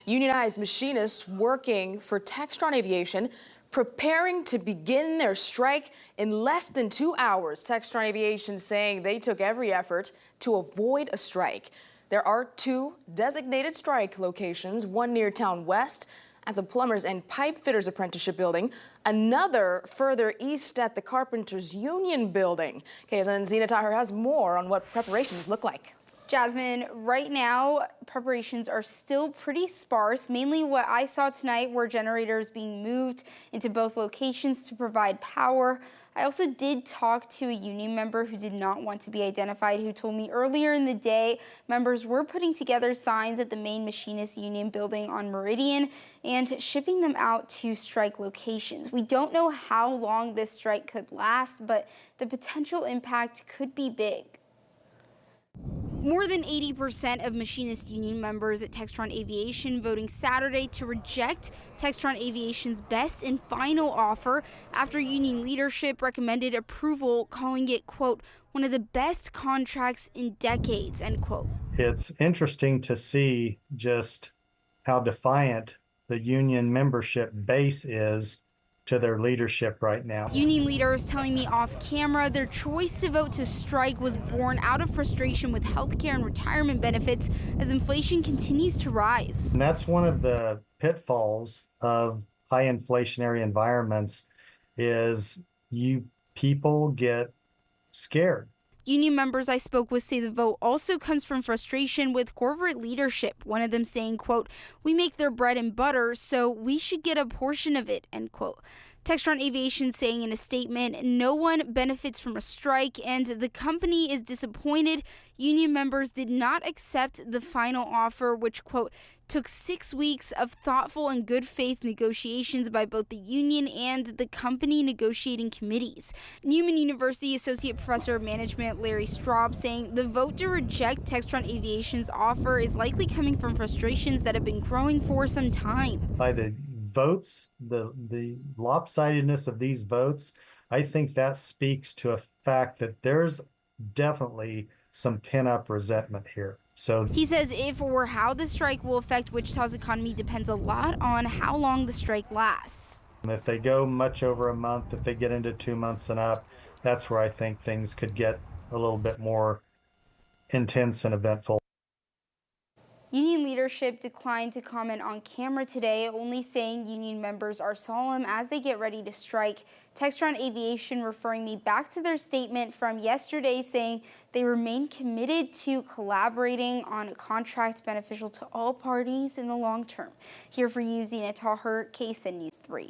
Unionized machinists working for Textron Aviation preparing to begin their strike in less than 2 hours. Textron Aviation saying they took every effort to avoid a strike. There are 2 designated strike locations, one near Town West at the Plumbers and Pipe Fitters Apprenticeship Building, another further east at the Carpenters Union Building. KSN's Zena Taher has more on what preparations look like. Jasmine, right now, preparations are still pretty sparse. Mainly what I saw tonight were generators being moved into both locations to provide power. I also did talk to a union member who did not want to be identified, who told me earlier in the day members were putting together signs at the main machinist union building on Meridian and shipping them out to strike locations. We don't know how long this strike could last, but the potential impact could be big. More than 80% of machinist union members at Textron Aviation voting Saturday to reject Textron Aviation's best and final offer after union leadership recommended approval, calling it, quote, one of the best contracts in decades, end quote. It's interesting to see just how defiant the union membership base is to their leadership right now. Union leaders telling me off camera their choice to vote to strike was born out of frustration with healthcare and retirement benefits as inflation continues to rise. And that's one of the pitfalls of high inflationary environments is people get scared. Union members I spoke with say the vote also comes from frustration with corporate leadership. One of them saying, quote, we make their bread and butter, so we should get a portion of it, end quote. Textron Aviation saying in a statement, no one benefits from a strike and the company is disappointed. Union members did not accept the final offer, which, quote, took 6 weeks of thoughtful and good faith negotiations by both the union and the company negotiating committees. Newman University Associate Professor of Management Larry Straub saying the vote to reject Textron Aviation's offer is likely coming from frustrations that have been growing for some time. By the votes, the lopsidedness of these votes, I think that speaks to a fact that there's definitely some pent-up resentment here. So he says if or how the strike will affect Wichita's economy depends a lot on how long the strike lasts. If they go much over a month, if they get into 2 months and up, that's where I think things could get a little bit more intense and eventful. Union leadership declined to comment on camera today, only saying union members are solemn as they get ready to strike. Textron Aviation referring me back to their statement from yesterday, saying they remain committed to collaborating on a contract beneficial to all parties in the long term. Here for you, Zena Taher, KSN News 3.